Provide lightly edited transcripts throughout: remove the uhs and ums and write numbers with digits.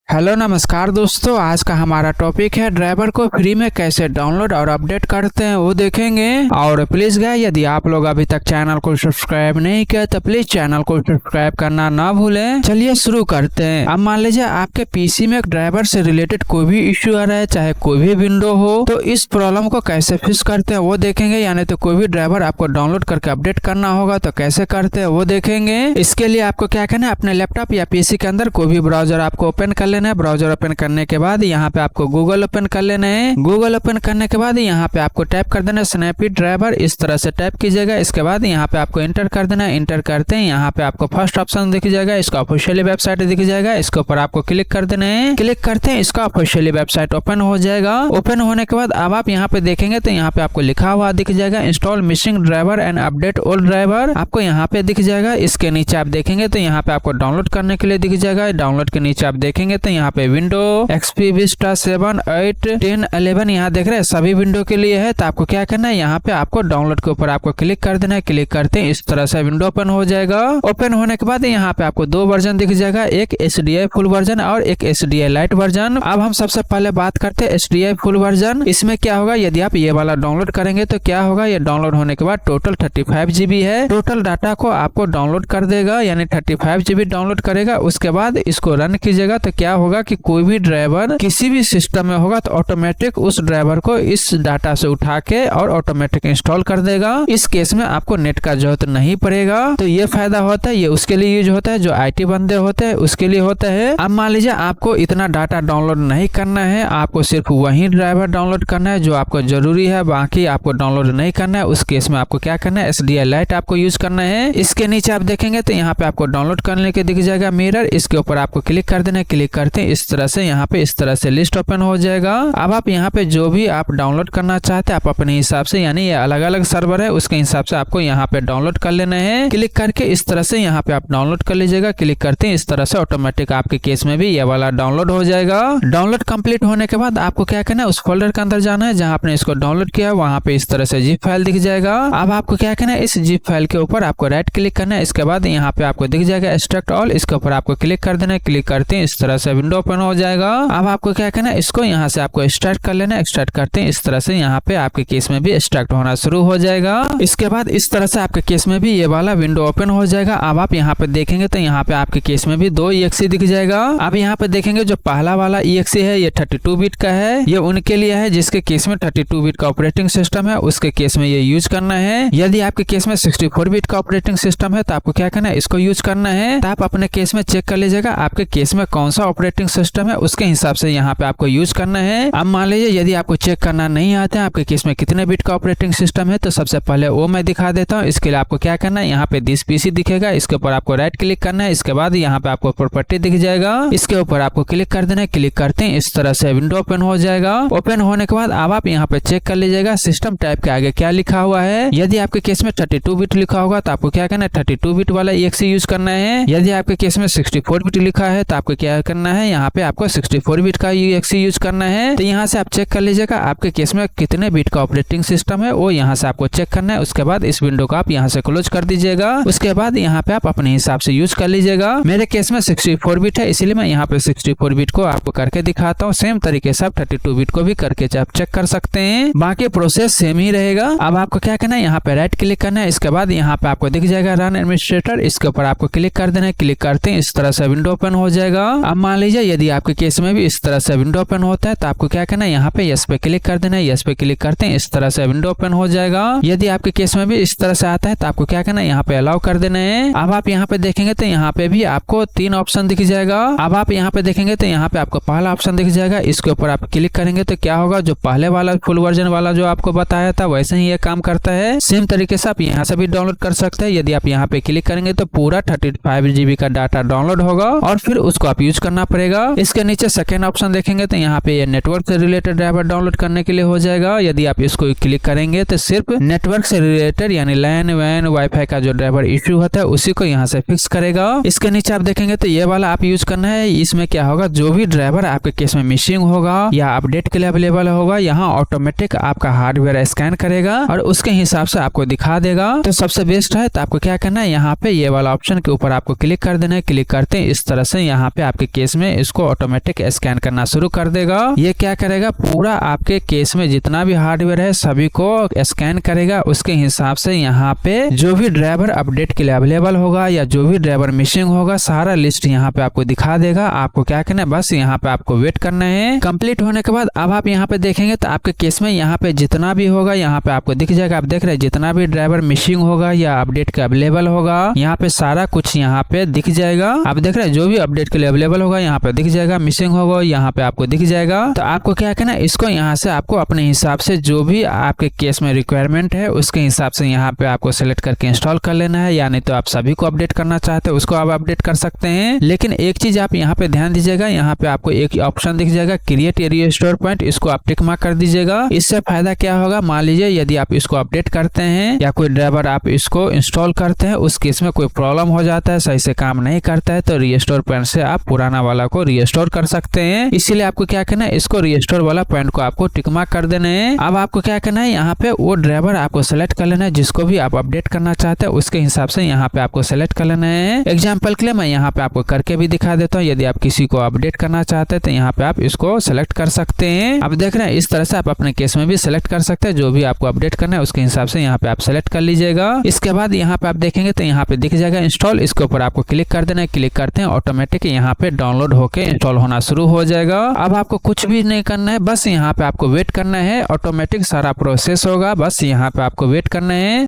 Hello नमस्कार दोस्तों, आज का हमारा टॉपिक है ड्राइवर को फ्री में कैसे डाउनलोड और अपडेट करते हैं वो देखेंगे। और प्लीज गाइस, यदि आप लोग अभी तक चैनल को सब्सक्राइब नहीं किया तो प्लीज चैनल को सब्सक्राइब करना ना भूलें। चलिए शुरू करते हैं। अब मान लीजिए आपके पीसी में एक ड्राइवर से रिलेटेड कोई भी इश्यू आ रहा है, चाहे कोई भी विंडो हो, तो इस प्रॉब्लम को कैसे फिक्स करते हैं वो देखेंगे। यानी तो कोई भी ड्राइवर आपको डाउनलोड करके अपडेट करना होगा तो कैसे करते हैं वो देखेंगे। इसके लिए आपको क्या करना है, अपने लैपटॉप या पीसी के अंदर कोई भी ब्राउजर आपको ओपन कर लेना है। ब्राउजर ओपन करने के बाद यहाँ पे आपको गूगल ओपन कर लेना है। गूगल ओपन करने के बाद यहाँ पे आपको टाइप कर देना है स्नैपी ड्राइवर। इस तरह से टाइप कीजिएगा। इसके बाद यहाँ पे आपको इंटर कर देना है। इंटर करते हैं यहाँ पे आपको फर्स्ट ऑप्शन दिख जाएगा, इसका ऑफिशियली वेबसाइट दिख जाएगा। इसके ऊपर आपको क्लिक कर देना है। क्लिक करते हैं, इसका ऑफिशियली वेबसाइट ओपन हो जाएगा। ओपन होने के बाद अब आप यहाँ पे देखेंगे तो यहाँ पे आपको लिखा हुआ दिख जाएगा install missing driver and update old driver, आपको यहाँ पे दिख जाएगा। इसके नीचे आप देखेंगे तो यहाँ पे आपको डाउनलोड करने के लिए दिख जाएगा। डाउनलोड के नीचे आप देखेंगे तो यहाँ पे विंडो एक्सपी विस्टा 7, 8, 10, 11 यहाँ देख रहे हैं सभी विंडो के लिए है। तो आपको क्या करना है, यहाँ पे आपको डाउनलोड के ऊपर आपको क्लिक कर देना है। क्लिक करते हैं, इस तरह से विंडो ओपन हो जाएगा। ओपन होने के बाद यहाँ पे आपको दो वर्जन दिख जाएगा, एक HDI फुल वर्जन और एक HDI लाइट वर्जन। अब हम सबसे पहले बात करते हैं HDI फुल वर्जन। इसमें क्या होगा, यदि आप ये वाला डाउनलोड करेंगे तो क्या होगा, ये डाउनलोड होने के बाद टोटल 35 GB है। टोटल डाटा को आपको डाउनलोड कर देगा, यानी 35 GB डाउनलोड करेगा। उसके बाद इसको रन कीजिएगा तो क्या होगा कि कोई भी ड्राइवर किसी भी सिस्टम में होगा तो ऑटोमेटिक उस ड्राइवर को इस डाटा से उठा के और ऑटोमेटिक इंस्टॉल कर देगा। इस केस में आपको नेट का जरूरत नहीं पड़ेगा। तो ये फायदा होता है, ये उसके लिए यूज होता है जो IT बंदे होते हैं उसके लिए होता है। अब मान लीजिए आपको इतना डाटा डाउनलोड नहीं करना है, आपको सिर्फ वही ड्राइवर डाउनलोड करना है जो आपको जरूरी है, बाकी आपको डाउनलोड नहीं करना है। उस केस में आपको क्या करना है, HDI लाइट आपको यूज करना है। इसके नीचे आप देखेंगे तो यहाँ पे आपको डाउनलोड करने के दिख जाएगा मिरर, इसके ऊपर आपको क्लिक कर देना है। क्लिक करते हैं, इस तरह से यहाँ पे इस तरह से लिस्ट ओपन हो जाएगा। अब आप यहाँ पे जो भी आप डाउनलोड करना चाहते हैं आप अपने हिसाब से, यानी ये अलग अलग सर्वर है उसके हिसाब से आपको यहाँ पे डाउनलोड कर लेना है। क्लिक करके इस तरह से यहाँ पे आप डाउनलोड कर लीजिएगा। क्लिक करते हैं, इस तरह से ऑटोमेटिक आपके केस में भी ये वाला डाउनलोड हो जाएगा। डाउनलोड कंप्लीट होने के बाद आपको क्या करना है, उस फोल्डर के अंदर जाना है जहाँ आपने इसको डाउनलोड किया, वहाँ पे इस तरह से जिप फाइल दिख जाएगा। अब आपको क्या करना है, इस जिप फाइल के ऊपर आपको राइट क्लिक करना है। इसके बाद यहाँ पे आपको दिख जाएगा एक्सट्रैक्ट ऑल, इसके ऊपर आपको क्लिक कर देना है। क्लिक करते हैं, इस तरह से विंडो ओपन हो जाएगा। अब आपको क्या करना है, इसको यहाँ से आपको एक्सट्रैक्ट कर लेना है। एक्सट्रैक्ट करते हैं, इस तरह से यहाँ पे आपके केस में भी एक्सट्रैक्ट होना शुरू हो जाएगा। इसके बाद इस तरह से आपके केस में भी ये वाला विंडो ओपन हो जाएगा। अब आप यहाँ पे देखेंगे तो यहाँ पे आपके केस में भी 2 EXE दिख जाएगा। अब यहाँ पे देखेंगे जो पहला वाला EXE है ये 32 बिट का है, ये उनके लिए है जिसके केस में 32 बिट का ऑपरेटिंग सिस्टम है, उसके केस में ये यूज करना है। यदि आपके केस में 64 बिट का ऑपरेटिंग सिस्टम है तो आपको क्या करना है, इसको यूज करना है। तो आप अपने केस में चेक कर लीजिएगा आपके केस में कौन सा ऑपरेटिंग सिस्टम है, उसके हिसाब से यहाँ पे आपको यूज करना है। अब मान लीजिए यदि आपको चेक करना नहीं आता है आपके केस में कितने बिट का ऑपरेटिंग सिस्टम है, तो सबसे पहले वो मैं दिखा देता हूँ। इसके लिए आपको क्या करना है, यहाँ पे दिस PC दिखेगा, इसके ऊपर आपको राइट क्लिक करना है। इसके बाद यहाँ पे आपको प्रॉपर्टी दिख जाएगा, इसके ऊपर आपको क्लिक कर देना है। क्लिक करते हैं, इस तरह से विंडो ओपन हो जाएगा। ओपन होने के बाद अब आप यहाँ पे चेक कर लीजिएगा सिस्टम टाइप के आगे क्या लिखा हुआ है। यदि आपके केस में 32 बिट लिखा होगा तो आपको क्या करना है, 32 बिट वाला EXE यूज करना है। यदि आपके केस में 64 बिट लिखा है तो आपको क्या करना है, यहाँ पे आपको 64 बिट का EXE यूज करना है। तो यहाँ से आप चेक कर लीजिएगा आपके केस में कितने बिट का ऑपरेटिंग सिस्टम है, वो यहाँ से आपको चेक करना है। उसके बाद इस विंडो को आप यहाँ से क्लोज कर दीजिएगा। उसके बाद यहाँ पे आप अपने हिसाब से यूज कर लीजिएगा। मेरे केस में 64 बिट है इसलिए मैं यहाँ पे 64 बिट को आपको करके दिखाता हूँ। सेम तरीके से आप 32 बिट को भी करके आप चेक कर सकते हैं, बाकी प्रोसेस सेम ही रहेगा। अब आपको क्या करना है, यहाँ पे राइट क्लिक करना है। इसके बाद यहाँ पे आपको दिख जाएगा रन एडमिनिस्ट्रेटर, इसके ऊपर आपको क्लिक कर देना है। क्लिक करते हैं, इस तरह से विंडो ओपन हो जाएगा। अब मान लीजिए यदि आपके केस में भी इस तरह से विंडो ओपन होता है तो आपको क्या करना है, यहाँ पे यस पे क्लिक कर देना है। यस पे क्लिक करते हैं, इस तरह से विंडो ओपन हो जाएगा। यदि आपके केस में भी इस तरह से आता है तो आपको क्या करना है, यहाँ पे अलाउ कर देना है। अब आप यहाँ पे देखेंगे तो यहाँ पे भी आपको 3 ऑप्शन दिख जाएगा। अब आप यहाँ पे देखेंगे तो यहाँ पे आपको पहला ऑप्शन दिख जाएगा, इसके ऊपर आप क्लिक करेंगे तो क्या होगा, जो पहले वाला फुल वर्जन वाला जो आपको बताया था वैसे ही ये काम करता है। सेम तरीके से आप यहाँ से भी डाउनलोड कर सकते हैं। यदि आप यहाँ पे क्लिक करेंगे तो पूरा 35 GB का डाटा डाउनलोड होगा और फिर उसको आप यूज करना पड़ेगा। इसके नीचे सेकेंड ऑप्शन देखेंगे तो यहाँ पे ये नेटवर्क से रिलेटेड ड्राइवर डाउनलोड करने के लिए हो जाएगा। यदि आप इसको क्लिक करेंगे तो सिर्फ नेटवर्क से रिलेटेड यानी LAN WAN वाईफाई का जो ड्राइवर इश्यू होता है उसी को यहाँ से फिक्स करेगा। इसके नीचे आप देखेंगे तो ये वाला आप यूज करना है। इसमें क्या होगा, जो भी ड्राइवर आपके केस में मिसिंग होगा या अपडेट के लिए अवेलेबल होगा, यहाँ ऑटोमेटिक आपका हार्डवेयर स्कैन करेगा और उसके हिसाब से आपको दिखा देगा। तो सबसे बेस्ट है तो आपको क्या करना है, यहाँ पे ये वाला ऑप्शन के ऊपर आपको क्लिक कर देना है। क्लिक करते हैं, इस तरह से यहाँ पे आपके केस में इसको ऑटोमेटिक स्कैन करना शुरू कर देगा। ये क्या करेगा, पूरा आपके केस में जितना भी हार्डवेयर है सभी को स्कैन करेगा। उसके हिसाब से यहाँ पे जो भी ड्राइवर अपडेट के लिए अवेलेबल होगा या जो भी ड्राइवर मिसिंग होगा सारा लिस्ट यहाँ पे आपको दिखा देगा। आपको क्या करना है, बस यहाँ पे आपको वेट करना है। कंप्लीट होने के बाद अब आप यहाँ पे देखेंगे तो आपके केस में यहाँ पे जितना भी होगा यहाँ पे आपको दिख जाएगा। आप देख रहे हैं जितना भी ड्राइवर मिसिंग होगा या अपडेट के अवेलेबल होगा यहाँ पे सारा कुछ यहाँ पे दिख जाएगा। आप देख रहे हैं जो भी अपडेट के लिए अवेलेबल होगा यहाँ पे दिख जाएगा, मिसिंग होगा यहाँ पे आपको दिख जाएगा। तो आपको क्या करना है, इसको यहाँ से आपको अपने हिसाब से जो भी आपके केस में रिक्वायरमेंट है उसके हिसाब से यहाँ पे आपको सेलेक्ट करके इंस्टॉल कर लेना है। यानी तो आप सभी को अपडेट करना चाहते हैं उसको आप अपडेट कर सकते हैं। लेकिन एक चीज आप यहाँ पे ध्यान दीजिएगा, यहाँ पे आपको एक ऑप्शन दिख जाएगा क्रिएट ए रिस्टोर पॉइंट, इसको आप टिक मार्क कर दीजिएगा। इससे फायदा क्या होगा, मान लीजिए यदि आप इसको अपडेट करते हैं या कोई ड्राइवर आप इसको इंस्टॉल करते हैं उस केस में कोई प्रॉब्लम हो जाता है, सही से काम नहीं करता है, तो रिस्टोर पॉइंट से आप पुराना वाला को रिस्टोर कर सकते हैं। इसीलिए आपको क्या करना है, इसको रिस्टोर वाला पॉइंट को आपको टिक मार्क कर देना है। अब आपको क्या करना है, यहाँ पे वो ड्राइवर आपको सेलेक्ट कर लेना है जिसको भी आप अपडेट करना चाहते हैं उसके हिसाब से यहाँ पे आपको सेलेक्ट कर लेना है। एग्जाम्पल के लिए मैं यहाँ पे आपको करके भी दिखा देता हूँ। यदि आप किसी को अपडेट करना चाहते हैं तो यहाँ पे आप इसको सेलेक्ट कर सकते हैं। अब देख रहे हैं इस तरह से आप अपने केस में भी सेलेक्ट कर सकते हैं। जो भी आपको अपडेट करना है उसके हिसाब से यहाँ पे आप सेलेक्ट कर लीजिएगा। इसके बाद यहाँ पे आप देखेंगे तो यहाँ पे दिख जाएगा इंस्टॉल, इसके ऊपर आपको क्लिक कर देना है। क्लिक करते हैं ऑटोमेटिक यहाँ पे डाउनलोड होके इंस्टॉल होना शुरू हो जाएगा। अब आपको कुछ भी नहीं करना है, बस यहाँ पे आपको वेट करना है। ऑटोमेटिक सारा प्रोसेस होगा, बस यहाँ पे आपको वेट करना है।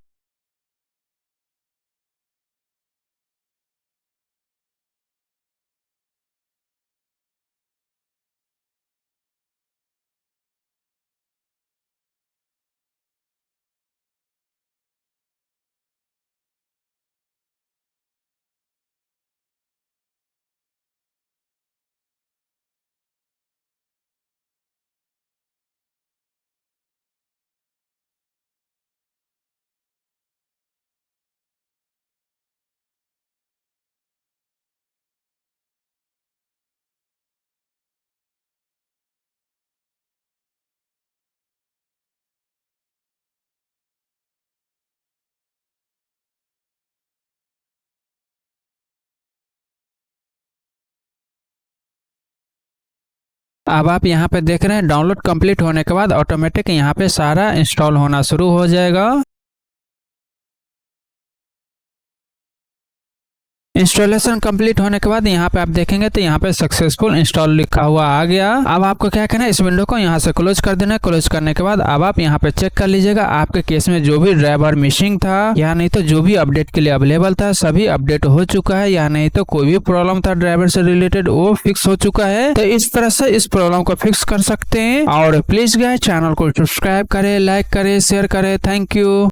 अब आप यहाँ पे देख रहे हैं डाउनलोड कंप्लीट होने के बाद ऑटोमेटिक यहाँ पे सारा इंस्टॉल होना शुरू हो जाएगा। इंस्टॉलेशन कंप्लीट होने के बाद यहाँ पे आप देखेंगे तो यहाँ पे सक्सेसफुल इंस्टॉल लिखा हुआ आ गया। अब आपको क्या करना है, इस विंडो को यहाँ से क्लोज कर देना है। क्लोज करने के बाद अब आप यहाँ पे चेक कर लीजिएगा आपके केस में जो भी ड्राइवर मिसिंग था या नहीं तो जो भी अपडेट के लिए अवेलेबल था सभी अपडेट हो चुका है या नहीं तो कोई भी प्रॉब्लम था ड्राइवर से रिलेटेड वो फिक्स हो चुका है। तो इस तरह से इस प्रॉब्लम को फिक्स कर सकते हैं। और प्लीज गाइस चैनल को सब्सक्राइब करें, लाइक करें, शेयर करें। Thank you.